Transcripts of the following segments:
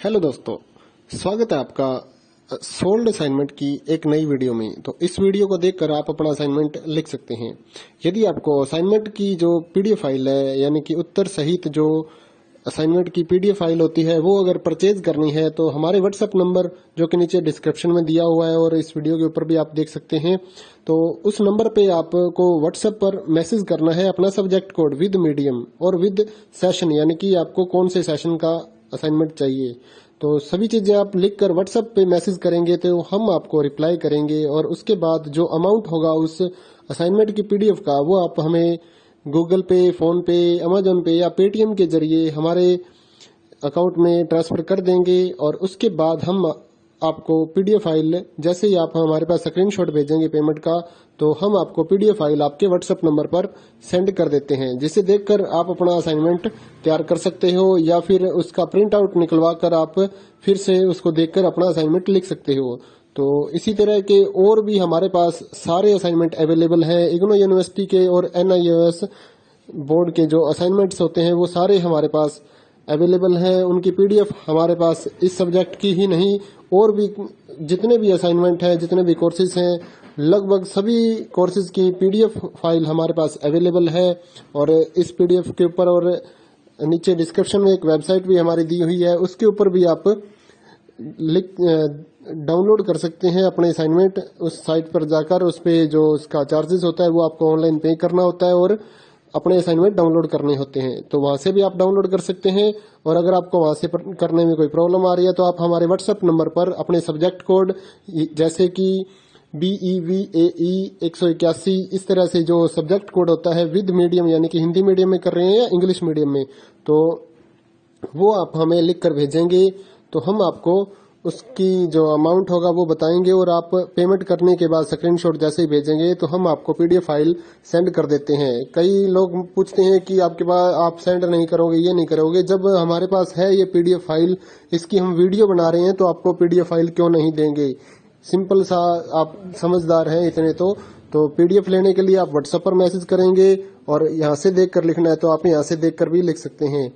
Hello दोस्तों, स्वागत है आपका सोल्ड असाइनमेंट की एक नई वीडियो में। तो इस वीडियो को देखकर आप अपना असाइनमेंट लिख सकते हैं। यदि आपको असाइनमेंट की जो पीडीएफ फाइल है, यानी कि उत्तर सहित जो असाइनमेंट की पीडीएफ फाइल होती है, वो अगर परचेज करनी है तो हमारे व्हाट्सएप नंबर जो कि नीचे डिस्क्रिप्शन में दिया हुआ है और इस वीडियो के ऊपर भी आप देख सकते हैं, तो उस नंबर पे आपको व्हाट्सएप पर मैसेज करना है अपना सब्जेक्ट कोड विद मीडियम और विद सेशन, यानी कि आपको कौन से सेशन का असाइनमेंट चाहिए। तो सभी चीजें आप लिखकर व्हाट्सएप पे मैसेज करेंगे तो हम आपको रिप्लाई करेंगे और उसके बाद जो अमाउंट होगा उस असाइनमेंट की पीडीएफ का, वो आप हमें गूगल पे, फोन पे, अमेजोन पे या पेटीएम के जरिए हमारे अकाउंट में ट्रांसफर कर देंगे। और उसके बाद हम आपको पीडीएफ फाइल, जैसे ही आप हमारे पास स्क्रीनशॉट भेजेंगे पेमेंट का, तो हम आपको पीडीएफ फाइल आपके व्हाट्सएप नंबर पर सेंड कर देते हैं, जिसे देखकर आप अपना असाइनमेंट तैयार कर सकते हो या फिर उसका प्रिंट आउट निकलवा कर आप फिर से उसको देखकर अपना असाइनमेंट लिख सकते हो। तो इसी तरह के और भी हमारे पास सारे असाइनमेंट अवेलेबल हैं। इग्नो यूनिवर्सिटी के और NIOS बोर्ड के जो असाइनमेंट्स होते हैं वो सारे हमारे पास अवेलेबल हैं। उनकी पीडीएफ हमारे पास इस सब्जेक्ट की ही नहीं, और भी जितने भी असाइनमेंट हैं, जितने भी कोर्सेज हैं, लगभग सभी कोर्सेज की पीडीएफ फाइल हमारे पास अवेलेबल है। और इस पीडीएफ के ऊपर और नीचे डिस्क्रिप्शन में एक वेबसाइट भी हमारी दी हुई है, उसके ऊपर भी आप डाउनलोड कर सकते हैं अपने असाइनमेंट। उस साइट पर जाकर उस पे जो उसका चार्जेस होता है वो आपको ऑनलाइन पे करना होता है और अपने असाइनमेंट डाउनलोड करने होते हैं। तो वहां से भी आप डाउनलोड कर सकते हैं। और अगर आपको वहां से करने में कोई प्रॉब्लम आ रही है तो आप हमारे व्हाट्सएप नंबर पर अपने सब्जेक्ट कोड, जैसे कि BEVAE 181, इस तरह से जो सब्जेक्ट कोड होता है विद मीडियम, यानी कि हिंदी मीडियम में कर रहे हैं या इंग्लिश मीडियम में, तो वो आप हमें लिख कर भेजेंगे तो हम आपको उसकी जो अमाउंट होगा वो बताएंगे। और आप पेमेंट करने के बाद स्क्रीनशॉट जैसे ही भेजेंगे तो हम आपको पीडीएफ फाइल सेंड कर देते हैं। कई लोग पूछते हैं कि आपके पास आप सेंड नहीं करोगे, ये नहीं करोगे। जब हमारे पास है ये पीडीएफ फाइल, इसकी हम वीडियो बना रहे हैं, तो आपको पीडीएफ फाइल क्यों नहीं देंगे। सिंपल सा, आप समझदार हैं इतने तो पीडीएफ लेने के लिए आप व्हाट्सएप पर मैसेज करेंगे और यहाँ से देख कर लिखना है तो आप यहाँ से देख कर भी लिख सकते हैं।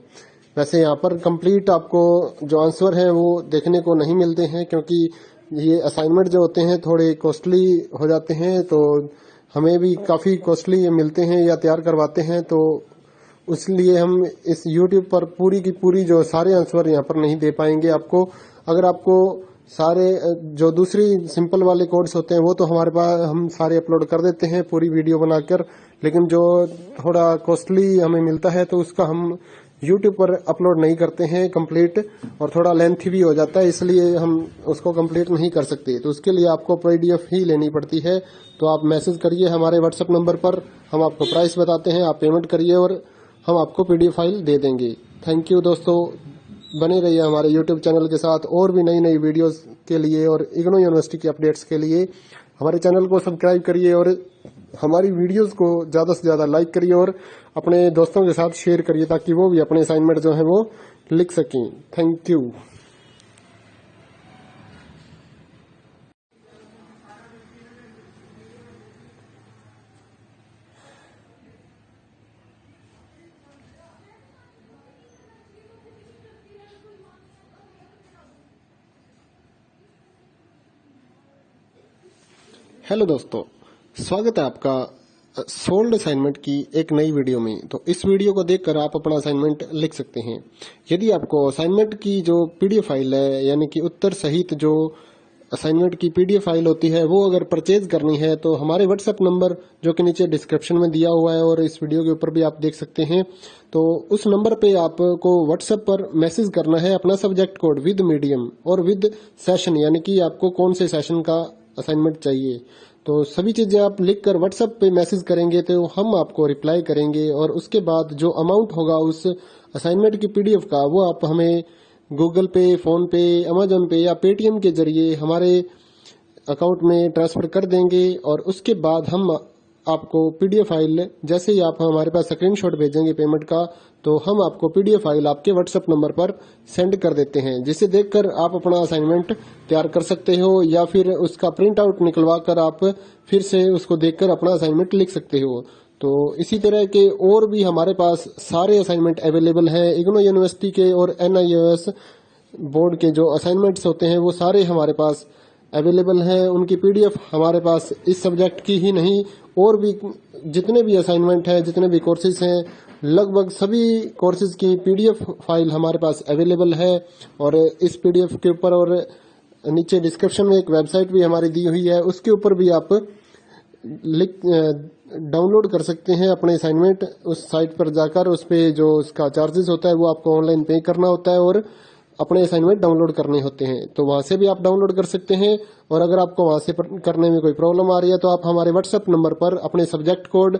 वैसे यहाँ पर कंप्लीट आपको जो आंसर है वो देखने को नहीं मिलते हैं, क्योंकि ये असाइनमेंट जो होते हैं थोड़े कॉस्टली हो जाते हैं, तो हमें भी काफ़ी कॉस्टली मिलते हैं या तैयार करवाते हैं। तो इसलिए हम इस YouTube पर पूरी की पूरी जो सारे आंसर यहाँ पर नहीं दे पाएंगे आपको। अगर आपको सारे जो दूसरी सिंपल वाले कोड्स होते हैं वो तो हमारे पास हम सारे अपलोड कर देते हैं पूरी वीडियो बनाकर, लेकिन जो थोड़ा कॉस्टली हमें मिलता है तो उसका हम YouTube पर अपलोड नहीं करते हैं कंप्लीट, और थोड़ा लेंथी भी हो जाता है, इसलिए हम उसको कंप्लीट नहीं कर सकते। तो उसके लिए आपको पीडीएफ ही लेनी पड़ती है। तो आप मैसेज करिए हमारे व्हाट्सएप नंबर पर, हम आपको प्राइस बताते हैं, आप पेमेंट करिए और हम आपको पीडीएफ फाइल दे देंगे। थैंक यू दोस्तों, बने रहिए हमारे YouTube चैनल के साथ और भी नई नई वीडियोस के लिए और इग्नो यूनिवर्सिटी की अपडेट्स के लिए हमारे चैनल को सब्सक्राइब करिए और हमारी वीडियोस को ज़्यादा से ज़्यादा लाइक करिए और अपने दोस्तों के साथ शेयर करिए, ताकि वो भी अपने असाइनमेंट जो है वो लिख सकें। Thank you. हेलो दोस्तों, स्वागत है आपका सोल्ड असाइनमेंट की एक नई वीडियो में। तो इस वीडियो को देखकर आप अपना असाइनमेंट लिख सकते हैं। यदि आपको असाइनमेंट की जो पीडीएफ फाइल है, यानी कि उत्तर सहित जो असाइनमेंट की पीडीएफ फाइल होती है, वो अगर परचेज करनी है तो हमारे व्हाट्सएप नंबर जो कि नीचे डिस्क्रिप्शन में दिया हुआ है और इस वीडियो के ऊपर भी आप देख सकते हैं, तो उस नंबर पे आपको व्हाट्सएप पर मैसेज करना है अपना सब्जेक्ट कोड विद मीडियम और विद सेशन, यानी कि आपको कौन से सेशन का असाइनमेंट चाहिए। तो सभी चीजें आप लिखकर व्हाट्सएप पे मैसेज करेंगे तो हम आपको रिप्लाई करेंगे और उसके बाद जो अमाउंट होगा उस असाइनमेंट की पीडीएफ का, वो आप हमें गूगल पे, फोन पे, अमेजोन पे या पेटीएम के जरिए हमारे अकाउंट में ट्रांसफर कर देंगे। और उसके बाद हम आपको पीडीएफ फाइल, जैसे ही आप हमारे पास स्क्रीनशॉट भेजेंगे पेमेंट का, तो हम आपको पीडीएफ फाइल आपके व्हाट्सएप नंबर पर सेंड कर देते हैं, जिसे देखकर आप अपना असाइनमेंट तैयार कर सकते हो या फिर उसका प्रिंट आउट निकलवा कर आप फिर से उसको देखकर अपना असाइनमेंट लिख सकते हो। तो इसी तरह के और भी हमारे पास सारे असाइनमेंट अवेलेबल हैं। इग्नो यूनिवर्सिटी के और NIOS बोर्ड के जो असाइनमेंट्स होते हैं वो सारे हमारे पास अवेलेबल हैं। उनकी पीडीएफ हमारे पास इस सब्जेक्ट की ही नहीं और भी जितने भी असाइनमेंट हैं, जितने भी कोर्सेज हैं, लगभग सभी कोर्सेज की पीडीएफ फाइल हमारे पास अवेलेबल है। और इस पीडीएफ के ऊपर और नीचे डिस्क्रिप्शन में एक वेबसाइट भी हमारी दी हुई है, उसके ऊपर भी आप डाउनलोड कर सकते हैं अपने असाइनमेंट। उस साइट पर जाकर उस पे जो उसका चार्जेस होता है वो आपको ऑनलाइन पे करना होता है और अपने असाइनमेंट डाउनलोड करने होते हैं, तो वहां से भी आप डाउनलोड कर सकते हैं। और अगर आपको वहां से करने में कोई प्रॉब्लम आ रही है तो आप हमारे व्हाट्सएप नंबर पर अपने सब्जेक्ट कोड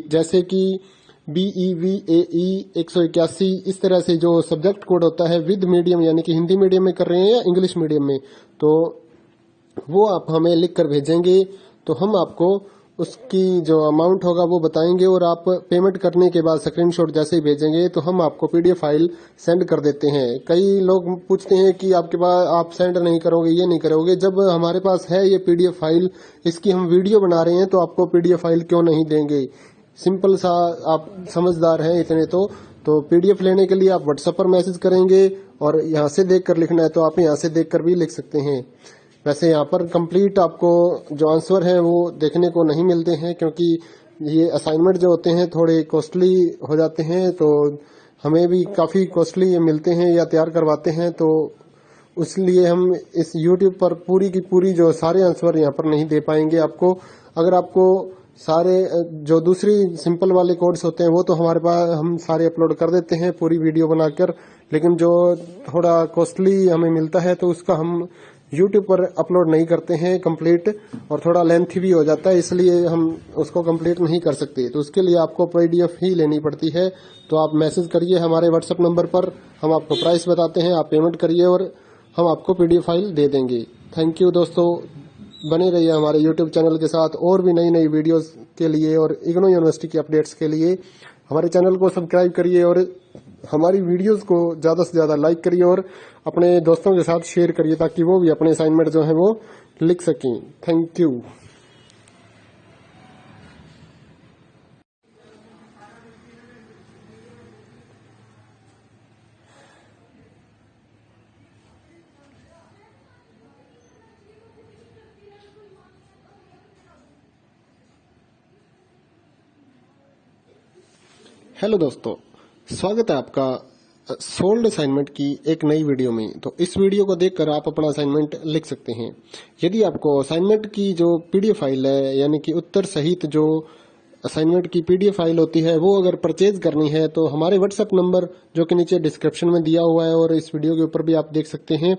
जैसे कि BEVAE 181 इस तरह से जो सब्जेक्ट कोड होता है विद मीडियम यानी कि हिंदी मीडियम में कर रहे हैं या इंग्लिश मीडियम में, तो वो आप हमें लिख कर भेजेंगे तो हम आपको उसकी जो अमाउंट होगा वो बताएंगे और आप पेमेंट करने के बाद स्क्रीनशॉट जैसे ही भेजेंगे तो हम आपको पीडीएफ फाइल सेंड कर देते हैं। कई लोग पूछते हैं कि आपके पास आप सेंड नहीं करोगे, ये नहीं करोगे। जब हमारे पास है ये पीडीएफ फाइल, इसकी हम वीडियो बना रहे हैं तो आपको पीडीएफ फाइल क्यों नहीं देंगे। सिंपल सा, आप समझदार हैं इतने तो पीडीएफ लेने के लिए आप व्हाट्सएप पर मैसेज करेंगे और यहाँ से देख कर लिखना है तो आप यहाँ से देख कर भी लिख सकते हैं। वैसे यहाँ पर कंप्लीट आपको जो आंसर है वो देखने को नहीं मिलते हैं क्योंकि ये असाइनमेंट जो होते हैं थोड़े कॉस्टली हो जाते हैं, तो हमें भी काफ़ी कॉस्टली मिलते हैं या तैयार करवाते हैं, तो इसलिए हम इस YouTube पर पूरी की पूरी जो सारे आंसर यहाँ पर नहीं दे पाएंगे आपको। अगर आपको सारे जो दूसरी सिंपल वाले कोड्स होते हैं वो तो हमारे पास हम सारे अपलोड कर देते हैं पूरी वीडियो बनाकर, लेकिन जो थोड़ा कॉस्टली हमें मिलता है तो उसका हम YouTube पर अपलोड नहीं करते हैं कंप्लीट, और थोड़ा लेंथी भी हो जाता है, इसलिए हम उसको कंप्लीट नहीं कर सकते। तो उसके लिए आपको पीडीएफ ही लेनी पड़ती है। तो आप मैसेज करिए हमारे व्हाट्सएप नंबर पर, हम आपको प्राइस बताते हैं, आप पेमेंट करिए और हम आपको पीडीएफ फाइल दे देंगे। थैंक यू दोस्तों, बने रहिए हमारे यूट्यूब चैनल के साथ और भी नई नई वीडियोस के लिए और इग्नू यूनिवर्सिटी की अपडेट्स के लिए हमारे चैनल को सब्सक्राइब करिए और हमारी वीडियोस को ज़्यादा से ज़्यादा लाइक करिए और अपने दोस्तों के साथ शेयर करिए ताकि वो भी अपने असाइनमेंट जो है वो लिख सकें। Thank you. हेलो दोस्तों, स्वागत है आपका सोल्ड असाइनमेंट की एक नई वीडियो में। तो इस वीडियो को देखकर आप अपना असाइनमेंट लिख सकते हैं। यदि आपको असाइनमेंट की जो पीडीएफ फाइल है यानी कि उत्तर सहित जो असाइनमेंट की पीडीएफ फाइल होती है वो अगर परचेज करनी है तो हमारे व्हाट्सएप नंबर जो कि नीचे डिस्क्रिप्शन में दिया हुआ है और इस वीडियो के ऊपर भी आप देख सकते हैं,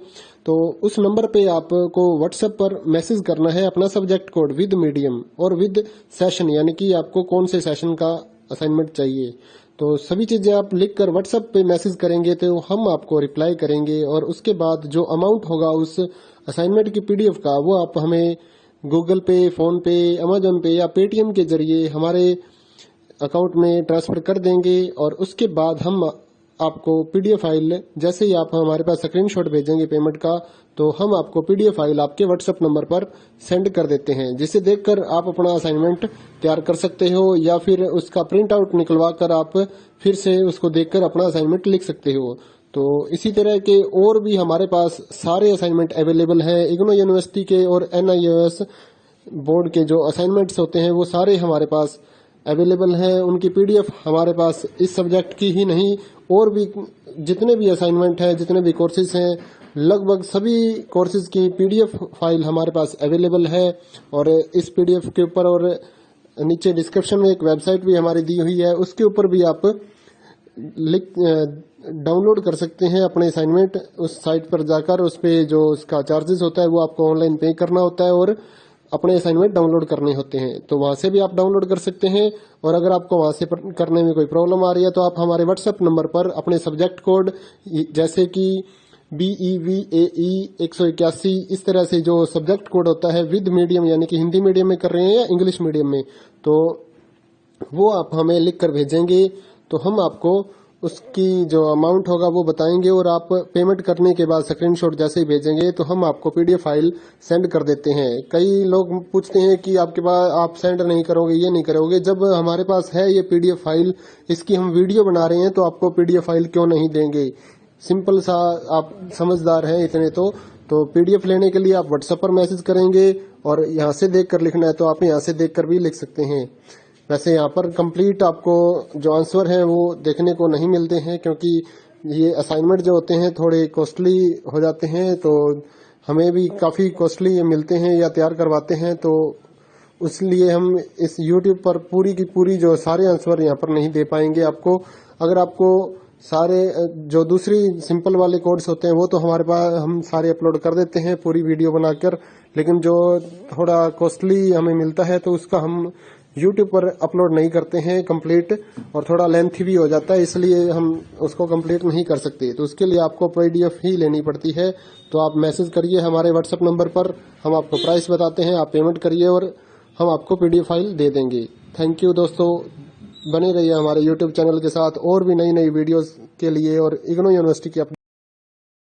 तो उस नंबर पे आपको व्हाट्सएप पर मैसेज करना है अपना सब्जेक्ट कोड विद मीडियम और विद सेशन यानी कि आपको कौन से सेशन का असाइनमेंट चाहिए। तो सभी चीजें आप लिखकर व्हाट्सएप पे मैसेज करेंगे तो हम आपको रिप्लाई करेंगे और उसके बाद जो अमाउंट होगा उस असाइनमेंट की पीडीएफ का वो आप हमें गूगल पे, फोन पे, अमेजोन पे या पेटीएम के जरिए हमारे अकाउंट में ट्रांसफर कर देंगे। और उसके बाद हम आपको पीडीएफ फाइल जैसे ही आप हमारे पास स्क्रीनशॉट भेजेंगे पेमेंट का, तो हम आपको पीडीएफ फाइल आपके व्हाट्सएप नंबर पर सेंड कर देते हैं, जिसे देखकर आप अपना असाइनमेंट तैयार कर सकते हो या फिर उसका प्रिंट आउट निकलवा कर आप फिर से उसको देखकर अपना असाइनमेंट लिख सकते हो। तो इसी तरह के और भी हमारे पास सारे असाइनमेंट अवेलेबल हैं। इग्नू यूनिवर्सिटी के और NIOS बोर्ड के जो असाइनमेंट्स होते हैं वो सारे हमारे पास अवेलेबल हैं। उनकी पीडीएफ हमारे पास इस सब्जेक्ट की ही नहीं और भी जितने भी असाइनमेंट हैं, जितने भी कोर्सेज हैं, लगभग सभी कोर्सेज की पीडीएफ फाइल हमारे पास अवेलेबल है। और इस पीडीएफ के ऊपर और नीचे डिस्क्रिप्शन में एक वेबसाइट भी हमारी दी हुई है, उसके ऊपर भी आप डाउनलोड कर सकते हैं अपने असाइनमेंट। उस साइट पर जाकर उस पे जो उसका चार्जेस होता है वो आपको ऑनलाइन पे करना होता है और अपने असाइनमेंट डाउनलोड करने होते हैं, तो वहां से भी आप डाउनलोड कर सकते हैं। और अगर आपको वहां से करने में कोई प्रॉब्लम आ रही है तो आप हमारे व्हाट्सएप नंबर पर अपने सब्जेक्ट कोड जैसे कि BEVAE 181 इस तरह से जो सब्जेक्ट कोड होता है विद मीडियम यानी कि हिंदी मीडियम में कर रहे हैं या इंग्लिश मीडियम में, तो वो आप हमें लिख कर भेजेंगे तो हम आपको उसकी जो अमाउंट होगा वो बताएंगे और आप पेमेंट करने के बाद स्क्रीनशॉट जैसे ही भेजेंगे तो हम आपको पीडीएफ फाइल सेंड कर देते हैं। कई लोग पूछते हैं कि आपके पास आप सेंड नहीं करोगे, ये नहीं करोगे। जब हमारे पास है ये पीडीएफ फाइल, इसकी हम वीडियो बना रहे हैं तो आपको पीडीएफ फाइल क्यों नहीं देंगे। सिंपल सा, आप समझदार हैं इतने तो पीडीएफ लेने के लिए आप व्हाट्सएप पर मैसेज करेंगे और यहाँ से देखकर लिखना है तो आप यहाँ से देखकर भी लिख सकते हैं। वैसे यहाँ पर कंप्लीट आपको जो आंसर है वो देखने को नहीं मिलते हैं, क्योंकि ये असाइनमेंट जो होते हैं थोड़े कॉस्टली हो जाते हैं, तो हमें भी काफ़ी कॉस्टली मिलते हैं या तैयार करवाते हैं, तो इसलिए हम इस YouTube पर पूरी की पूरी जो सारे आंसर यहाँ पर नहीं दे पाएंगे आपको। अगर आपको सारे जो दूसरी सिंपल वाले कोड्स होते हैं वो तो हमारे पास हम सारे अपलोड कर देते हैं पूरी वीडियो बनाकर, लेकिन जो थोड़ा कॉस्टली हमें मिलता है तो उसका हम YouTube पर अपलोड नहीं करते हैं कंप्लीट, और थोड़ा लेंथी भी हो जाता है, इसलिए हम उसको कंप्लीट नहीं कर सकते। तो उसके लिए आपको PDF ही लेनी पड़ती है। तो आप मैसेज करिए हमारे व्हाट्सएप नंबर पर, हम आपको प्राइस बताते हैं, आप पेमेंट करिए और हम आपको PDF फाइल दे देंगे। थैंक यू दोस्तों, बने रहिए हमारे YouTube चैनल के साथ और भी नई नई वीडियोस के लिए और इग्नू यूनिवर्सिटी की